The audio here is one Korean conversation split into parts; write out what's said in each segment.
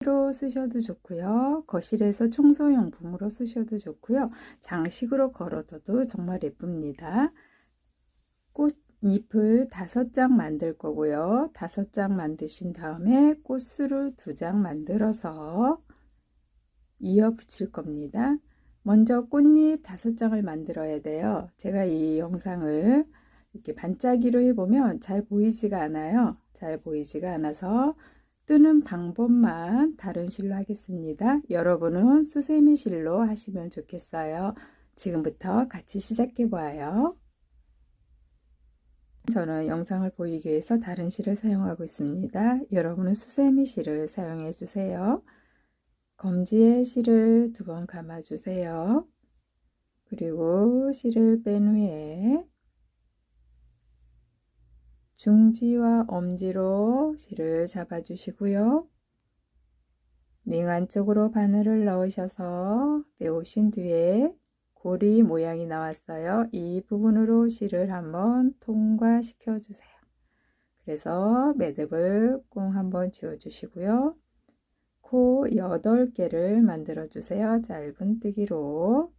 로 쓰셔도 좋고요. 거실에서 청소용품으로 쓰셔도 좋고요. 장식으로 걸어둬도 정말 예쁩니다. 꽃잎을 5장 만들 거고요. 5장 만드신 다음에 꽃술을 2장 만들어서 이어 붙일 겁니다. 먼저 꽃잎 5장을 만들어야 돼요. 제가 이 영상을 이렇게 반짝이로 해보면 잘 보이지가 않아요. 잘 보이지가 않아서 뜨는 방법만 다른 실로 하겠습니다. 여러분은 수세미 실로 하시면 좋겠어요. 지금부터 같이 시작해 봐요. 저는 영상을 보이기 위해서 다른 실을 사용하고 있습니다. 여러분은 수세미 실을 사용해 주세요. 검지에 실을 2번 감아 주세요. 그리고 실을 뺀 후에 중지와 엄지로 실을 잡아 주시고요. 링 안쪽으로 바늘을 넣으셔서 빼오신 뒤에 고리 모양이 나왔어요. 이 부분으로 실을 한번 통과시켜 주세요. 그래서 매듭을 꽁 한번 지워 주시고요. 코 8개를 만들어 주세요. 짧은 뜨기로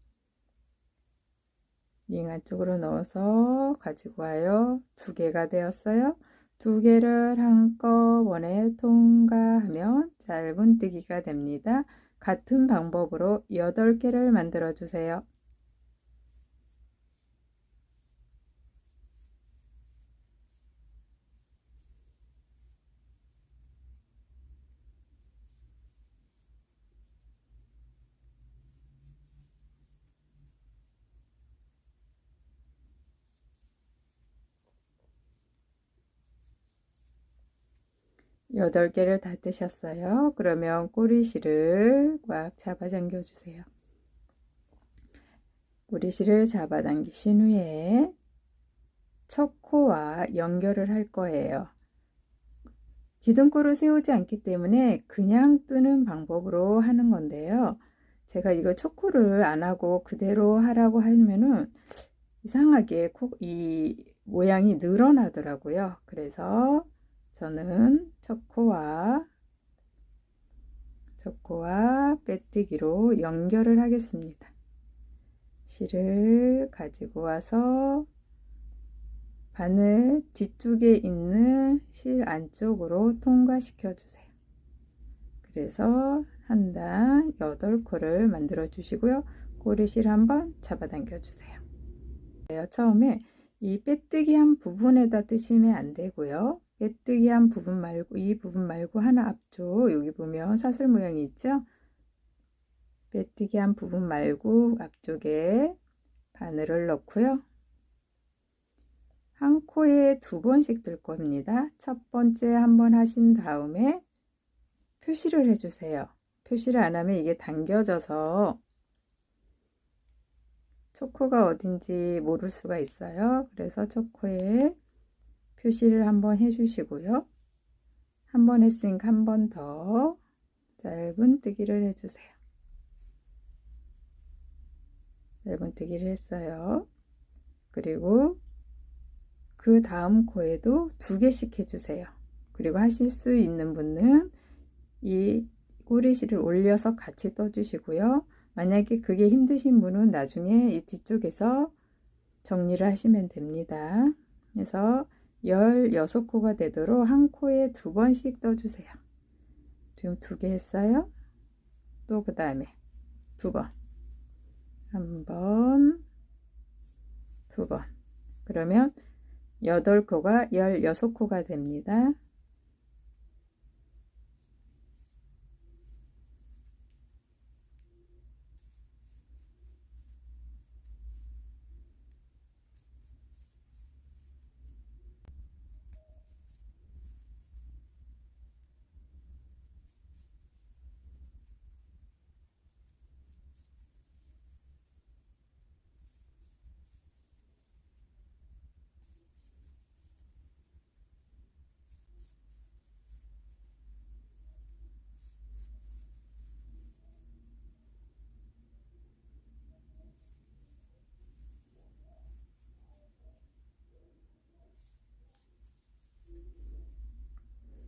링 안쪽으로 넣어서 가지고 와요. 2개가 되었어요. 2개를 한꺼번에 통과하면 짧은 뜨기가 됩니다. 같은 방법으로 8개를 만들어 주세요. 여덟 개를 다 뜨셨어요. 그러면 꼬리실을 꽉 잡아당겨 주세요. 꼬리실을 잡아당기신 후에 첫 코와 연결을 할 거예요. 기둥코를 세우지 않기 때문에 그냥 뜨는 방법으로 하는 건데요. 제가 이거 초코를 안 하고 그대로 하라고 하면은 이상하게 이 모양이 늘어나더라고요. 그래서 저는 초코와 빼뜨기로 연결을 하겠습니다. 실을 가지고 와서 바늘 뒤쪽에 있는 실 안쪽으로 통과시켜 주세요. 그래서 한 단 8코를 만들어 주시고요. 꼬리실 한번 잡아당겨 주세요. 처음에 이 빼뜨기 한 부분에다 뜨시면 안 되고요. 빼뜨기 한 부분 말고 이 부분 말고 하나 앞쪽 여기 보면 사슬 모양이 있죠. 빼뜨기 한 부분 말고 앞쪽에 바늘을 넣고요. 한 코에 2번씩 뜰 겁니다. 첫 번째 한번 하신 다음에 표시를 해주세요. 표시를 안 하면 이게 당겨져서 초코가 어딘지 모를 수가 있어요. 그래서 초코에 표시를 한번 해주시고요. 한 번 했으니까 한 번 더 짧은 뜨기를 해주세요. 짧은 뜨기를 했어요. 그리고 그 다음 코에도 2개씩 해주세요. 그리고 하실 수 있는 분은 이 꼬리실을 올려서 같이 떠주시고요. 만약에 그게 힘드신 분은 나중에 이 뒤쪽에서 정리를 하시면 됩니다. 그래서 16코가 되도록 한 코에 2번씩 떠주세요. 지금 2개 했어요. 또 그 다음에 2번, 한 번, 2번. 그러면 8코가 16코가 됩니다.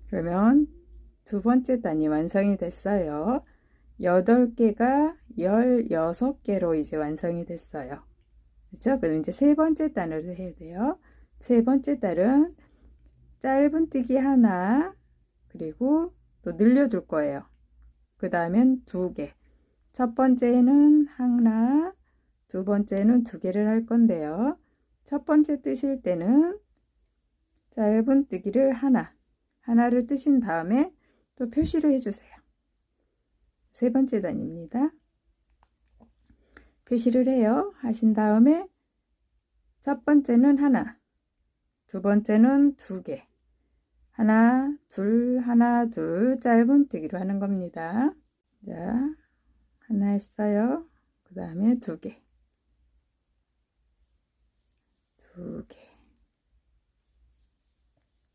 그러면 두 번째 단이 완성이 됐어요. 8개가 16개로 이제 완성이 됐어요. 그렇죠? 그럼 이제 세 번째 단으로 해야 돼요. 세 번째 단은 짧은뜨기 하나, 그리고 또 늘려줄 거예요. 그 다음엔 2개. 첫 번째는 하나, 두 번째는 2개를 할 건데요. 첫 번째 뜨실 때는 짧은뜨기를 하나를 뜨신 다음에 또 표시를 해주세요. 세 번째 단입니다. 표시를 해요. 하신 다음에 첫 번째는 하나, 두 번째는 2개, 하나, 둘 짧은뜨기로 하는 겁니다. 자, 하나 했어요. 그 다음에 2개, 2개.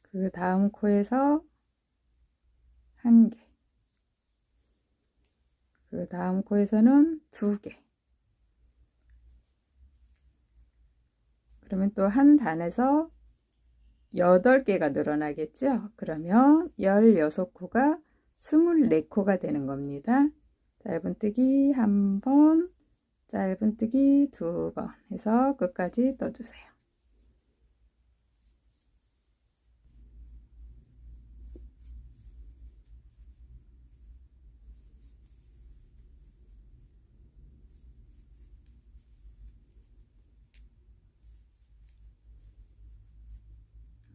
그 다음 코에서 1개. 그 다음 코에서는 2개. 그러면 또 한 단에서 8개가 늘어나겠죠? 그러면 16코가 24코가 되는 겁니다. 짧은뜨기 1번, 짧은뜨기 2번 해서 끝까지 떠주세요.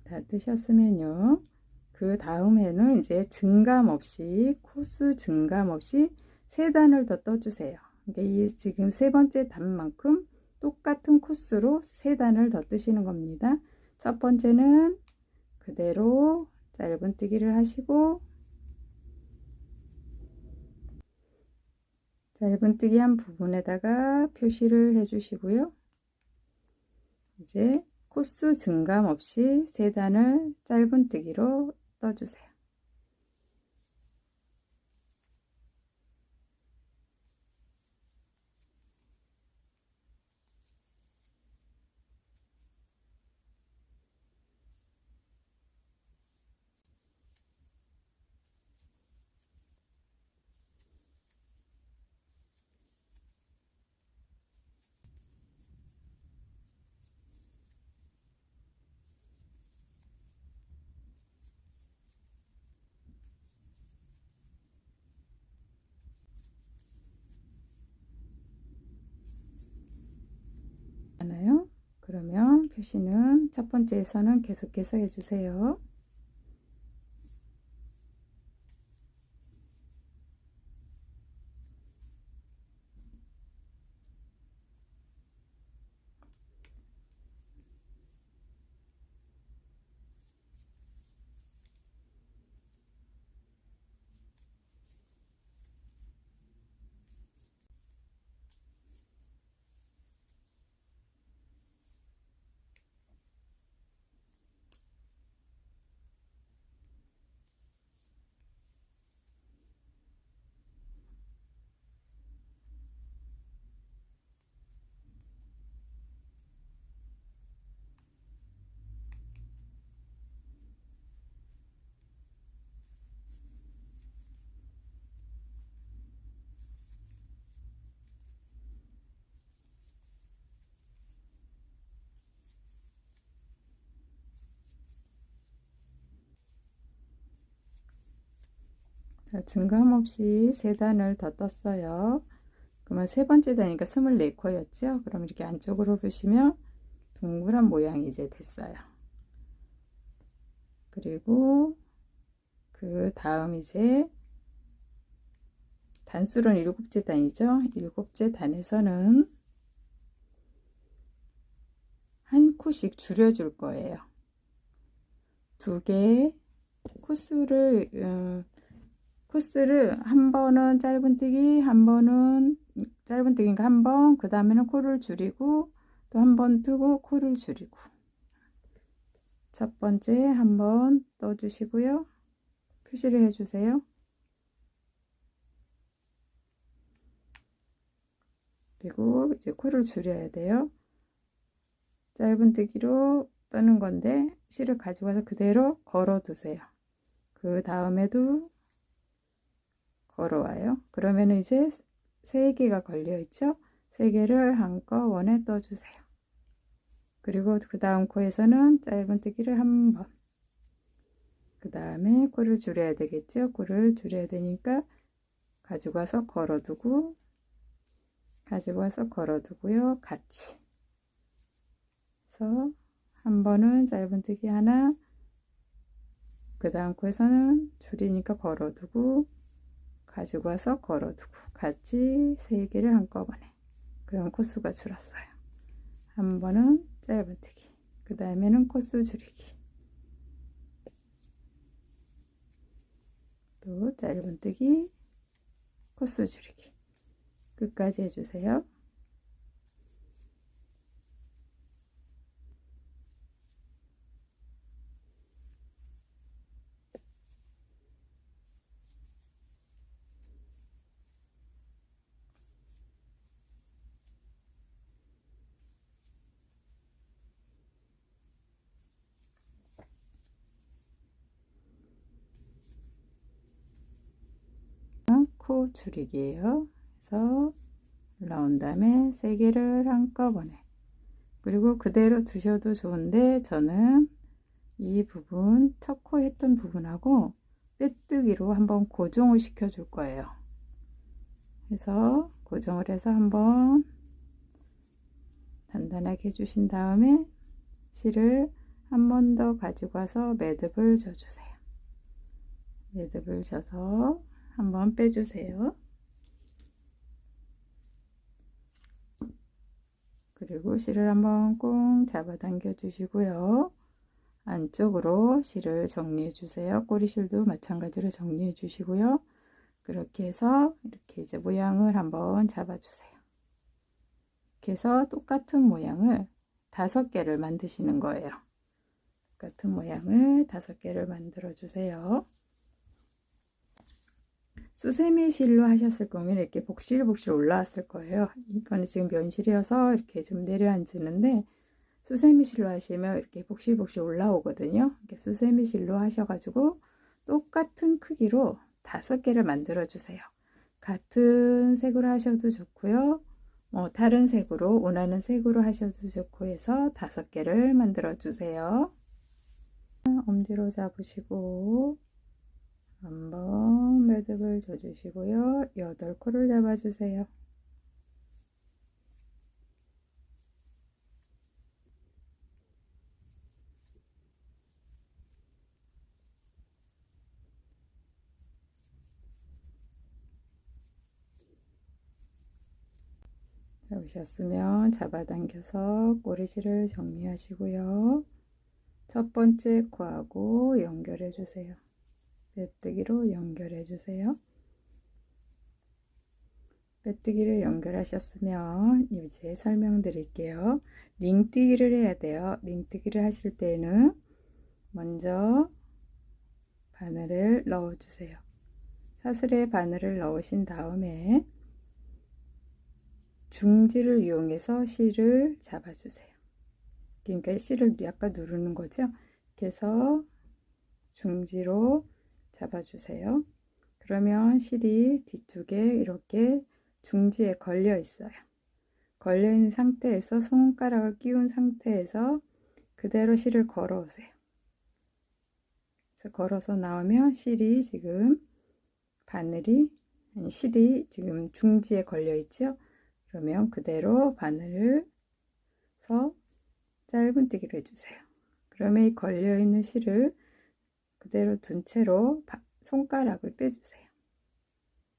다 뜨셨으면요. 그 다음에는 이제 증감 없이, 코스 증감 없이 3단을 더 떠주세요. 이게 지금 세 번째 단만큼 똑같은 코스로 3단을 더 뜨시는 겁니다. 첫 번째는 그대로 짧은뜨기를 하시고, 짧은뜨기 한 부분에다가 표시를 해 주시고요. 이제 코스 증감 없이 3단을 짧은뜨기로 떠주세요. 하나요? 그러면 표시는 첫 번째에서는 계속해서 해주세요. 자, 증감 없이 3단을 더 떴어요. 그러면 세 번째 단위가 24코였죠? 그럼 이렇게 안쪽으로 보시면 동그란 모양이 이제 됐어요. 그리고 그 다음 이제 단수로는 7째 단이죠? 7째 단에서는 한 코씩 줄여줄 거예요. 2개 코스를 한 번은 짧은뜨기, 한 번은 짧은뜨기니까 한 번, 그 다음에는 코를 줄이고 또 한 번 뜨고 코를 줄이고, 첫 번째 한 번 떠주시고요. 표시를 해주세요. 그리고 이제 코를 줄여야 돼요. 짧은뜨기로 떠는 건데 실을 가지고 와서 그대로 걸어 두세요. 그 다음에도 걸어와요. 그러면 이제 3개가 걸려 있죠. 3개를 한꺼번에 떠주세요. 그리고 그 다음 코에서는 짧은뜨기를 한 번. 그 다음에 코를 줄여야 되겠죠. 코를 줄여야 되니까 가지고 와서 걸어두고, 가지고 와서 걸어두고요. 같이. 그래서 한 번은 짧은뜨기 하나, 그 다음 코에서는 줄이니까 걸어두고, 가지고 와서 걸어두고, 같이 3개를 한꺼번에. 그럼 코수가 줄었어요. 한 번은 짧은뜨기, 그 다음에는 코수 줄이기, 또 짧은뜨기, 코수 줄이기, 끝까지 해주세요. 코 줄이기예요. 그래서 올라온 다음에 3개를 한꺼번에, 그리고 그대로 두셔도 좋은데 저는 이 부분 첫 코 했던 부분하고 빼뜨기로 한번 고정을 시켜 줄 거예요. 그래서 고정을 해서 한번 단단하게 해주신 다음에 실을 한 번 더 가지고 와서 매듭을 져주세요. 매듭을 져서 한번 빼주세요. 그리고 실을 한번 꽁 잡아당겨 주시고요. 안쪽으로 실을 정리해 주세요. 꼬리실도 마찬가지로 정리해 주시고요. 그렇게 해서 이렇게 이제 모양을 한번 잡아 주세요. 이렇게 해서 똑같은 모양을 5개를 만드시는 거예요. 똑같은 모양을 5개를 만들어 주세요. 수세미 실로 하셨을 거면 이렇게 복실복실 올라왔을 거예요. 이거는 지금 면실이어서 이렇게 좀 내려앉는데 수세미 실로 하시면 이렇게 복실복실 올라오거든요. 이렇게 수세미 실로 하셔가지고 똑같은 크기로 5개를 만들어 주세요. 같은 색으로 하셔도 좋고요. 다른 색으로 원하는 색으로 하셔도 좋고 해서 5개를 만들어 주세요. 엄지로 잡으시고 한번 매듭을 줘주시고요. 8코를 잡아주세요. 잡으셨으면 잡아당겨서 꼬리실을 정리하시고요. 첫 번째 코하고 연결해 주세요. 빼뜨기로 연결해 주세요. 빼뜨기를 연결하셨으면 이제 설명드릴게요. 링뜨기를 해야 돼요. 링뜨기를 하실 때는 먼저 바늘을 넣어 주세요. 사슬에 바늘을 넣으신 다음에 중지를 이용해서 실을 잡아주세요. 그러니까 실을 약간 누르는 거죠. 그래서 중지로 잡아주세요. 그러면 실이 뒤쪽에 이렇게 중지에 걸려 있어요. 걸려 있는 상태에서 손가락을 끼운 상태에서 그대로 실을 걸어 오세요. 그래서 걸어서 나오면 실이 지금 실이 지금 중지에 걸려 있죠. 그러면 그대로 바늘을 서 짧은뜨기를 해주세요. 그러면 이 걸려있는 실을 그대로 둔 채로 손가락을 빼주세요.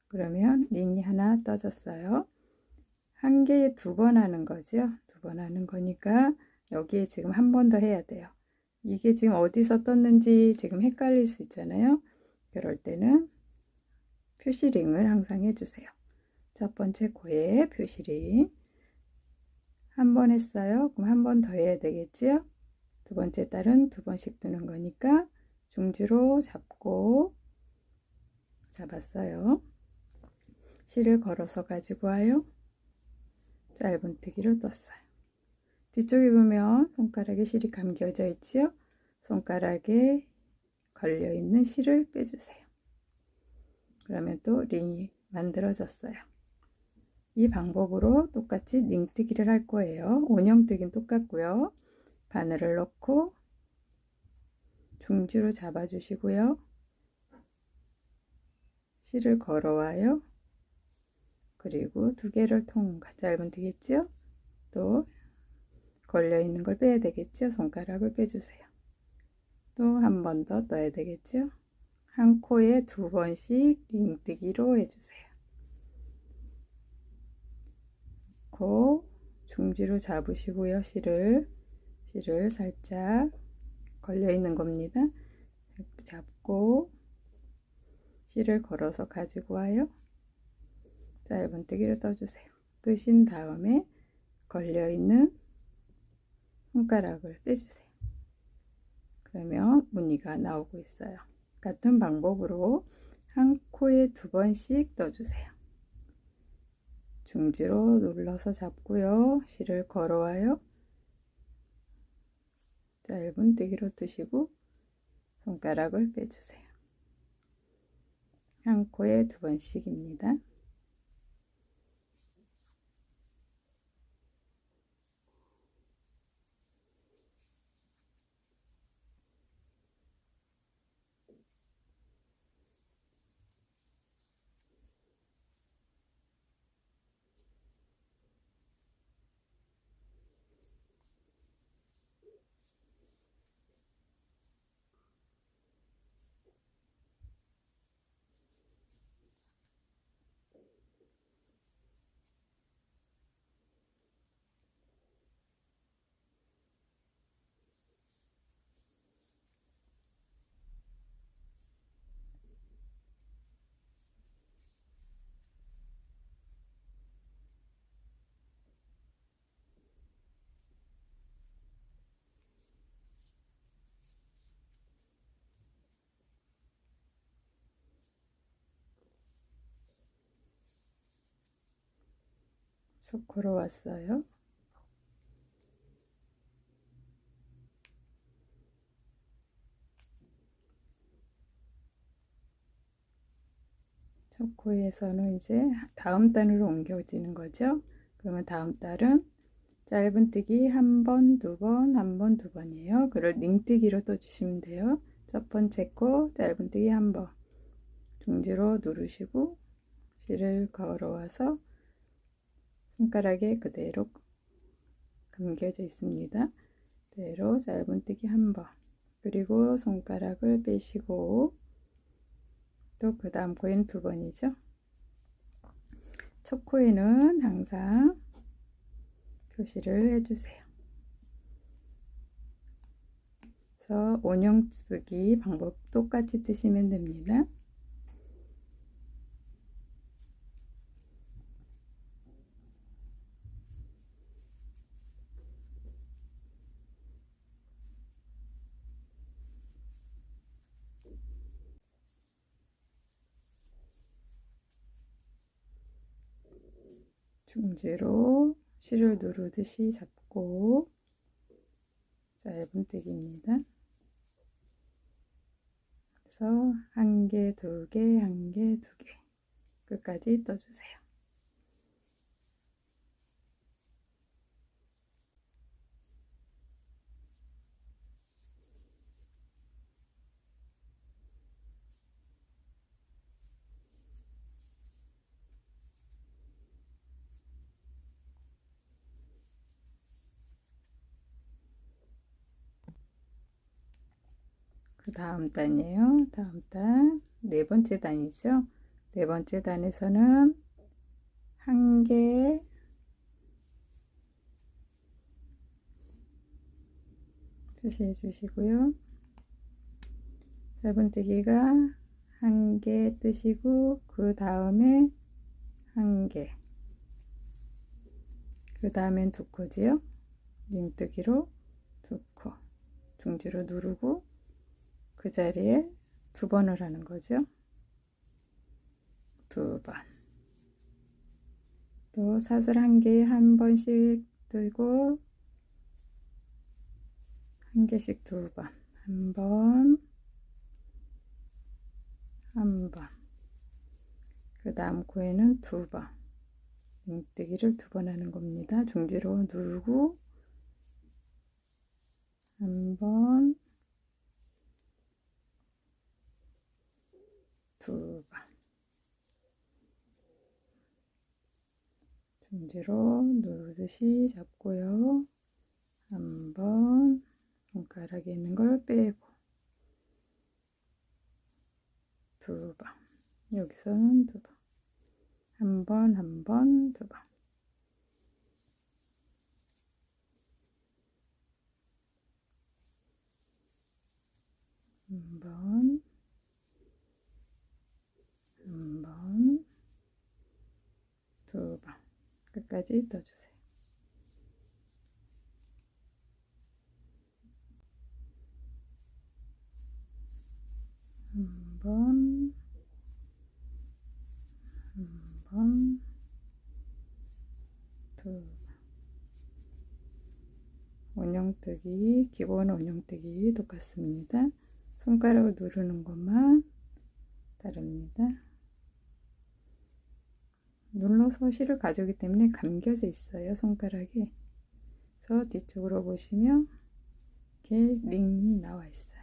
그러면 링이 하나 떠졌어요. 한 개에 2번 하는 거죠. 2번 하는 거니까 여기에 지금 한 번 더 해야 돼요. 이게 지금 어디서 떴는지 지금 헷갈릴 수 있잖아요. 그럴 때는 표시링을 항상 해주세요. 첫 번째 코에 표시링 한 번 했어요. 그럼 한 번 더 해야 되겠지요. 두 번째 달은 2번씩 두는 거니까 중지로 잡고 잡았어요. 실을 걸어서 가지고 와요. 짧은뜨기로 떴어요. 뒤쪽에 보면 손가락에 실이 감겨져 있지요. 손가락에 걸려있는 실을 빼주세요. 그러면 또 링이 만들어졌어요. 이 방법으로 똑같이 링뜨기를 할 거예요. 원형뜨기는 똑같고요. 바늘을 넣고 중지로 잡아 주시고요. 실을 걸어와요. 그리고 두 개를 통과, 짧은 뜨겠죠? 또 걸려 있는 걸 빼야 되겠죠? 손가락을 빼주세요. 또 한 번 더 떠야 되겠죠? 한 코에 두 번씩 링뜨기로 해주세요. 코 중지로 잡으시고요. 실을 살짝 걸려 있는 겁니다. 잡고 실을 걸어서 가지고 와요. 짧은 뜨기를 떠주세요. 뜨신 다음에 걸려 있는 손가락을 빼주세요. 그러면 무늬가 나오고 있어요. 같은 방법으로 한 코에 두 번씩 떠주세요. 중지로 눌러서 잡고요. 실을 걸어와요. 짧은 뜨기로 뜨시고 손가락을 빼주세요. 한 코에 두 번씩입니다. 초코로 왔어요. 초코에서는 이제 다음 단으로 옮겨지는 거죠. 그러면 다음 달은 짧은 뜨기 한 번, 두 번, 한 번, 두 번이에요. 그걸 링뜨기로 떠주시면 돼요. 첫 번째 거 짧은 뜨기 한 번, 중지로 누르시고 실을 걸어와서 손가락에 그대로 감겨져 있습니다. 그대로 짧은 뜨기 한 번, 그리고 손가락을 빼시고 또 그 다음 코에는 두 번이죠. 첫 코에는 항상 표시를 해주세요. 그래서 원형 뜨기 방법 똑같이 뜨시면 됩니다. 중지로 실을 누르듯이 잡고 짧은 뜨기입니다. 그래서 한 개, 두 개, 한 개, 두 개 끝까지 떠주세요. 그 다음 단이에요. 다음 단 네 번째 단이죠. 네 번째 단에서는 한 개, 표시해 주시고요. 짧은뜨기가 한 개 뜨시고 그 다음에 한 개, 그 다음엔 두 코지요. 링뜨기로 두 코, 중지로 누르고 그 자리에 두 번을 하는 거죠. 두 번. 또 사슬 한 개에 한 번씩 뜨고 한 개씩 두 번. 한 번, 한 번. 그 다음 코에는 2번 뭉뜨기를 2번 하는 겁니다. 중지로 누르고 한 번, 2번 중지로 누르듯이 잡고요. 한 번 손가락에 있는 걸 빼고 2번 여기서는 2번 한 번, 한 번, 2번 한 번, 한 번, 2번 끝까지 떠주세요. 한 번, 한 번, 2번 원형뜨기, 기본 원형뜨기 똑같습니다. 손가락을 누르는 것만 다릅니다. 눌러서 실을 가져오기 때문에 감겨져 있어요, 손가락에. 그래서 뒤쪽으로 보시면 이렇게 링이 나와 있어요.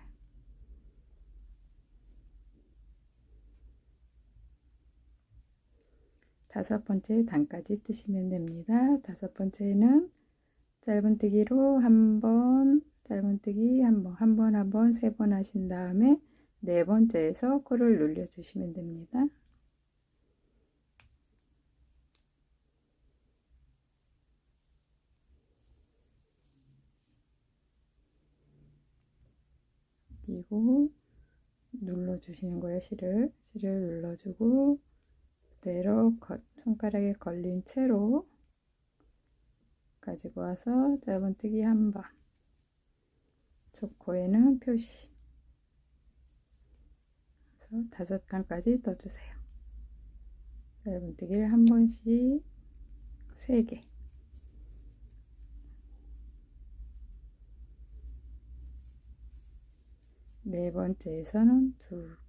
다섯 번째 단까지 뜨시면 됩니다. 다섯 번째는 짧은뜨기로 한 번, 짧은뜨기 한 번, 한 번, 한 번, 3번 하신 다음에 네 번째에서 코를 눌려주시면 됩니다. 그리고 눌러주시는 거예요. 실을 눌러주고 그대로 손가락에 걸린 채로 가지고 와서 짧은뜨기 한 번, 첫 코에는 표시. 그래서 5단까지 떠주세요. 짧은뜨기를 한 번씩 3개. 네 번째에서는 2번.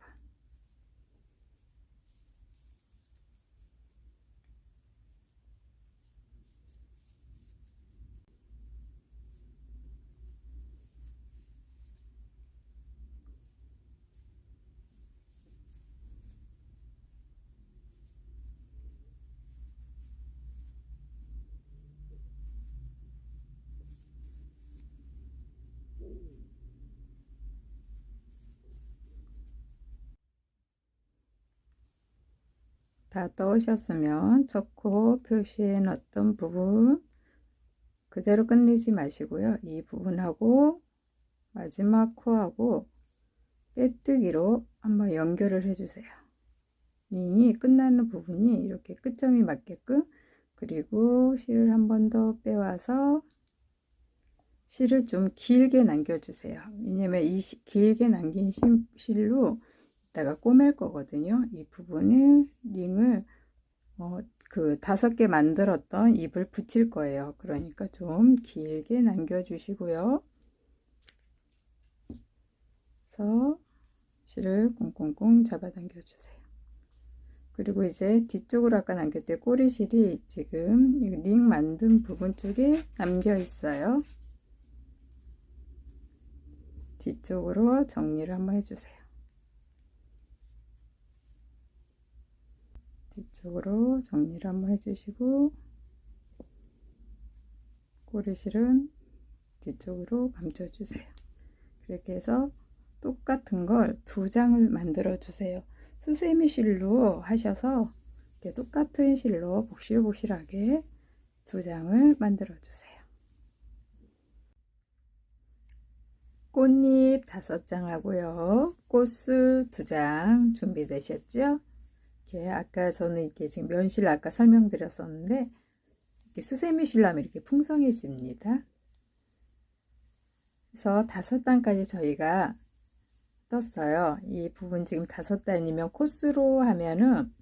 다 떠오셨으면 첫 코 표시해 놨던 부분 그대로 끝내지 마시고요. 이 부분하고 마지막 코하고 빼뜨기로 한번 연결을 해주세요. 링이 끝나는 부분이 이렇게 끝점이 맞게끔. 그리고 실을 한 번 더 빼와서 실을 좀 길게 남겨주세요. 왜냐면 이 길게 남긴 실로 이따가 꼬맬 거거든요. 이 부분을 링을 그 5개 만들었던 잎을 붙일 거예요. 그러니까 좀 길게 남겨 주시고요. 그래서 실을 꽁꽁꽁 잡아당겨 주세요. 그리고 이제 뒤쪽으로 아까 남겼던 꼬리실이 지금 링 만든 부분 쪽에 남겨 있어요. 뒤쪽으로 정리를 한번 해주세요. 뒤쪽으로 정리를 한번 해주시고 꼬리실은 뒤쪽으로 감춰주세요. 그렇게 해서 똑같은 걸 2장을 만들어 주세요. 수세미 실로 하셔서 이렇게 똑같은 실로 복실복실하게 2장을 만들어 주세요. 꽃잎 5장 하고요. 꽃술 2장 준비되셨죠? 이렇게 아까 저는 이렇게 지금 면실 아까 설명드렸었는데 이렇게 수세미 실로 하면 이렇게 풍성해집니다. 그래서 5단까지 저희가 떴어요. 이 부분 지금 5단이면 코스로 하면은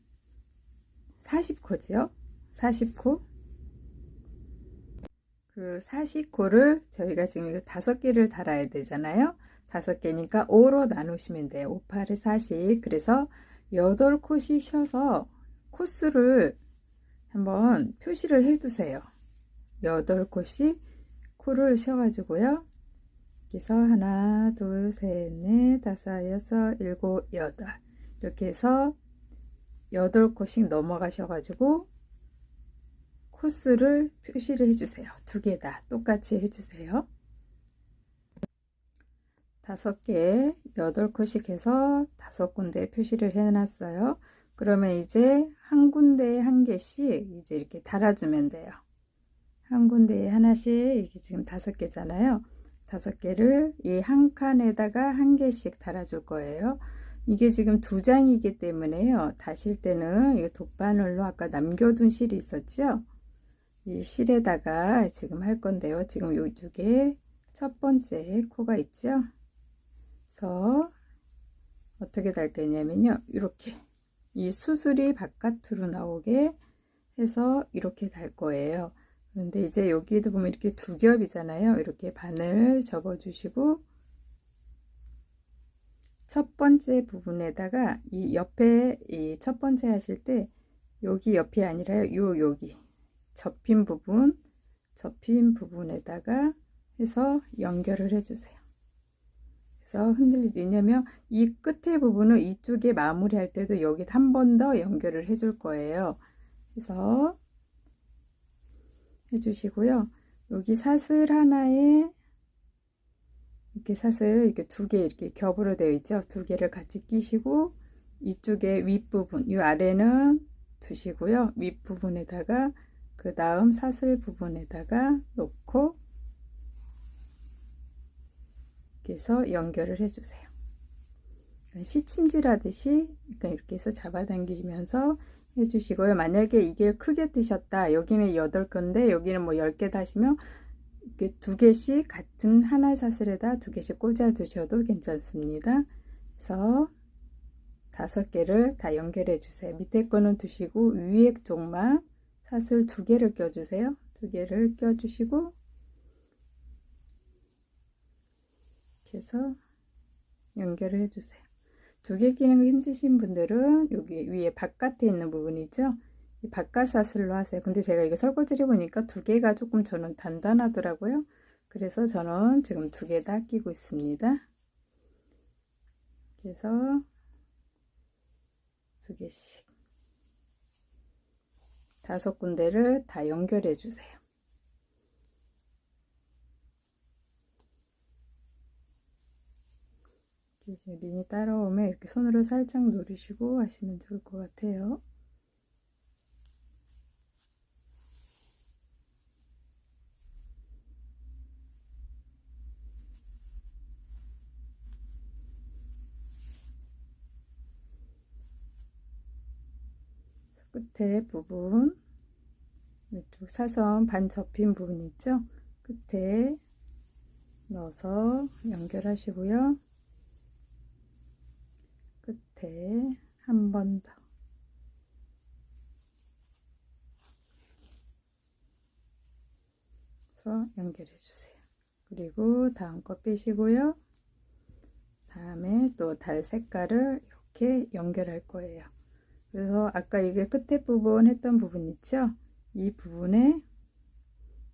40코지요. 40코. 그 40코를 저희가 지금 5개를 달아야 되잖아요. 5개니까 5로 나누시면 돼요. 5, 8에 40. 그래서 8콧이 쉬어서 코스를 한번 표시를 해 두세요. 8곳이 코를 세워가지고요. 그래서 하나, 둘, 셋, 넷, 다섯, 여섯, 일곱, 여덟 이렇게 해서 8곳씩 넘어가셔가지고 코스를 표시를 해주세요. 2개 다 똑같이 해주세요. 5개, 8곳씩 해서 5군데 표시를 해놨어요. 그러면 이제 한 군데에 한 개씩 이제 이렇게 달아주면 돼요. 한 군데에 하나씩, 이게 지금 5개잖아요. 5개를 이 한 칸에다가 한 개씩 달아줄 거예요. 이게 지금 2장이기 때문에요. 다실 때는 이 돗바늘로 아까 남겨둔 실이 있었죠? 이 실에다가 지금 할 건데요. 지금 이쪽에 첫 번째 코가 있죠? 그래서 어떻게 달 거냐면요. 이렇게 이 수술이 바깥으로 나오게 해서 이렇게 달 거예요. 그런데 이제 여기도 보면 이렇게 2겹이잖아요. 이렇게 바늘 접어 주시고 첫 번째 부분에다가 이 옆에 이 첫 번째 하실 때 여기 옆이 아니라 여기 접힌 부분에다가 해서 연결을 해 주세요. 그래서 흔들리냐면 이 끝에 부분을 이쪽에 마무리할 때도 여기 한 번 더 연결을 해 줄 거예요. 그래서 해주시고요. 여기 사슬 하나에 이렇게 사슬 이렇게 2개 이렇게 겹으로 되어 있죠. 2개를 같이 끼시고 이쪽에 윗부분, 이 아래는 두시고요. 윗부분에다가 그 다음 사슬 부분에다가 놓고 이렇게 해서 연결을 해주세요. 시침질 하듯이 이렇게 해서 잡아당기면서 해주시고요. 만약에 이게 크게 뜨셨다. 여기는 8건데 여기는 뭐 10개 다시면 이렇게 2개씩 같은 하나의 사슬에다 2개씩 꽂아 두셔도 괜찮습니다. 그래서 5개를 다 연결해 주세요. 밑에 거는 두시고 위에 쪽만 사슬 2개를 껴 주세요. 2개를 껴 주시고 이렇게 해서 연결을 해 주세요. 2개 끼는 거 힘드신 분들은 여기 위에 바깥에 있는 부분이죠. 이 바깥 사슬로 하세요. 근데 제가 이거 설거지를 해보니까 2개가 조금 저는 단단하더라고요. 그래서 저는 지금 2개 다 끼고 있습니다. 그래서 2개씩 5군데를 다 연결해 주세요. 링이 따라오면 이렇게 손으로 살짝 누르시고 하시면 좋을 것 같아요. 끝에 부분, 이쪽 사선 반 접힌 부분 있죠? 끝에 넣어서 연결하시고요. 끝에 한 번 더. 연결해 주세요. 그리고 다음 거 빼시고요. 다음에 또 달 색깔을 이렇게 연결할 거예요. 그래서 아까 이게 끝에 부분 했던 부분 있죠? 이 부분에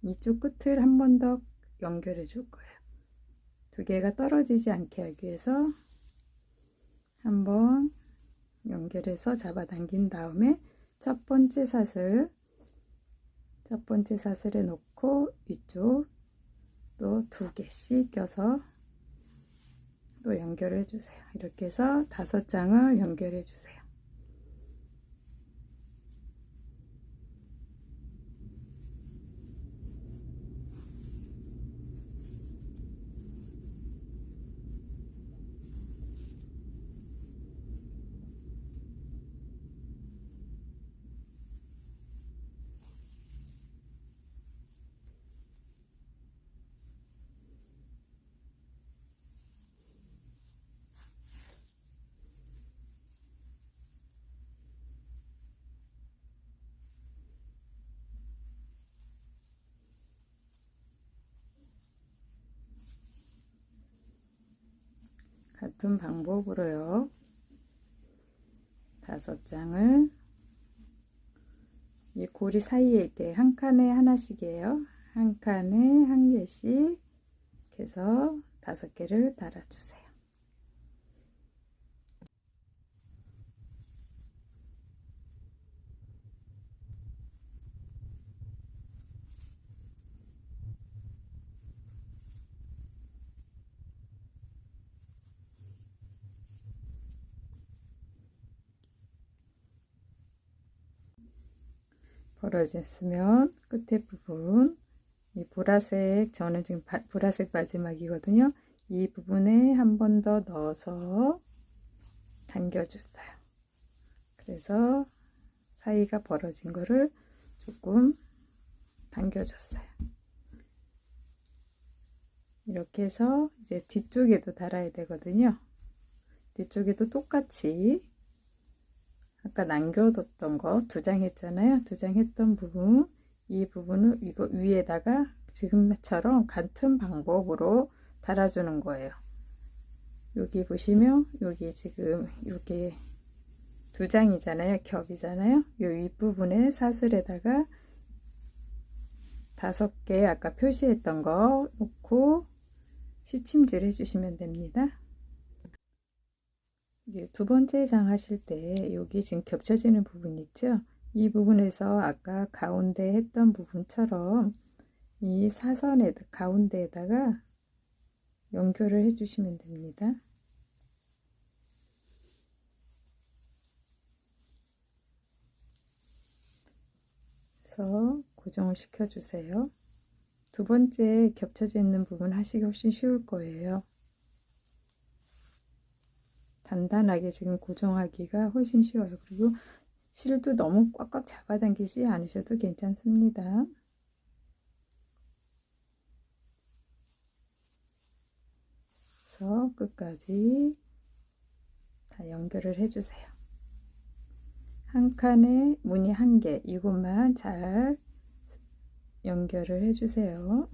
이쪽 끝을 한 번 더 연결해 줄 거예요. 2개가 떨어지지 않게 하기 위해서 한번 연결해서 잡아당긴 다음에 첫 번째 사슬에 놓고 이쪽 또 2개씩 껴서 또 연결해 주세요. 이렇게 해서 5장을 연결해 주세요. 같은 방법으로요. 5장을 이 고리 사이에 이렇게 한 칸에 하나씩이에요. 한 칸에 한 개씩 해서 5개를 달아주세요. 벌어졌으면 끝에 부분, 이 보라색, 저는 지금 보라색 마지막이거든요. 이 부분에 한 번 더 넣어서 당겨줬어요. 그래서 사이가 벌어진 거를 조금 당겨줬어요. 이렇게 해서 이제 뒤쪽에도 달아야 되거든요. 뒤쪽에도 똑같이 아까 남겨뒀던 거 2장 했잖아요. 2장 했던 부분, 이 부분을 이거 위에다가 지금처럼 같은 방법으로 달아주는 거예요. 여기 보시면 여기 지금 이렇게 2장이잖아요. 겹이잖아요. 이 윗부분에 사슬에다가 5개 아까 표시했던 거 놓고 시침질 해주시면 됩니다. 두 번째 장 하실 때 여기 지금 겹쳐지는 부분 있죠? 이 부분에서 아까 가운데 했던 부분처럼 이 사선의 가운데에다가 연결을 해주시면 됩니다. 그래서 고정을 시켜주세요. 두 번째 겹쳐져 있는 부분 하시기 훨씬 쉬울 거예요. 단단하게 지금 고정하기가 훨씬 쉬워요. 그리고 실도 너무 꽉꽉 잡아당기지 않으셔도 괜찮습니다. 그래서 끝까지 다 연결을 해주세요. 한 칸에 무늬 1개, 이것만 잘 연결을 해주세요.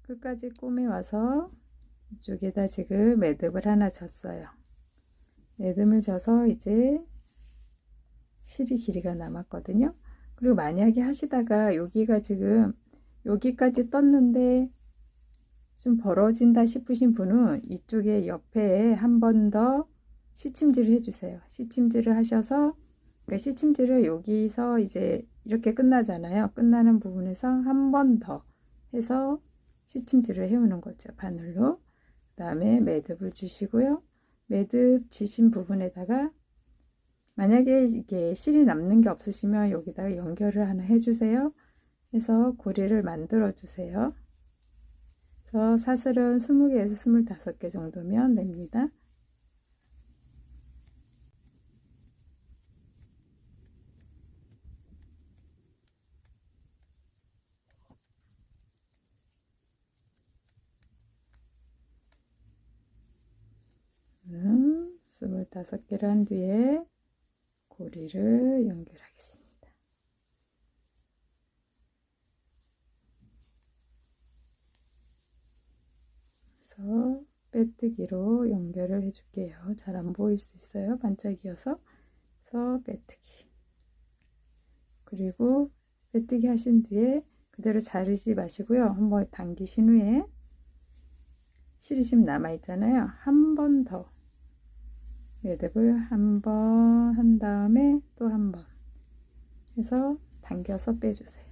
끝까지 꼬매 와서 이쪽에다 지금 매듭을 하나 졌어요. 매듭을 져서 이제 실이 길이가 남았거든요. 그리고 만약에 하시다가 여기가 지금 여기까지 떴는데 좀 벌어진다 싶으신 분은 이쪽에 옆에 한 번 더 시침질을 해주세요. 시침질을 하셔서 그러니까 시침질을 여기서 이제 이렇게 끝나잖아요. 끝나는 부분에서 한 번 더 해서 시침질을 해오는 거죠. 바늘로. 그 다음에 매듭을 주시고요. 매듭 지신 부분에다가 만약에 이게 실이 남는 게 없으시면 여기다가 연결을 하나 해주세요. 해서 고리를 만들어 주세요. 그래서 사슬은 20개에서 25개 정도면 됩니다. 저는 25개를 한 뒤에 고리를 연결하겠습니다. 그래서 빼뜨기로 연결을 해줄게요. 잘 안 보일 수 있어요. 반짝이어서. 그래서 빼뜨기. 그리고 빼뜨기 하신 뒤에 그대로 자르지 마시고요. 한번 당기신 후에 실이 지금 남아 있잖아요. 한 번 더 매듭을 한 번 한 다음에 또 한 번 해서 당겨서 빼주세요.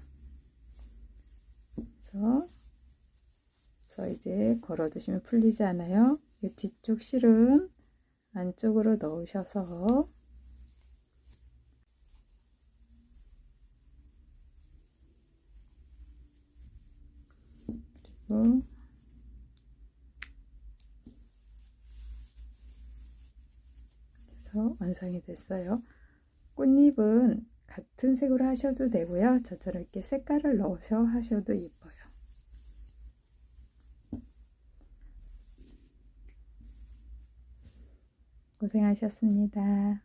그래서 이제 걸어두시면 풀리지 않아요. 이 뒤쪽 실은 안쪽으로 넣으셔서 그리고 그래서 완성이 됐어요. 꽃잎은 같은 색으로 하셔도 되고요. 저처럼 이렇게 색깔을 넣으셔 하셔도 예뻐요. 고생하셨습니다.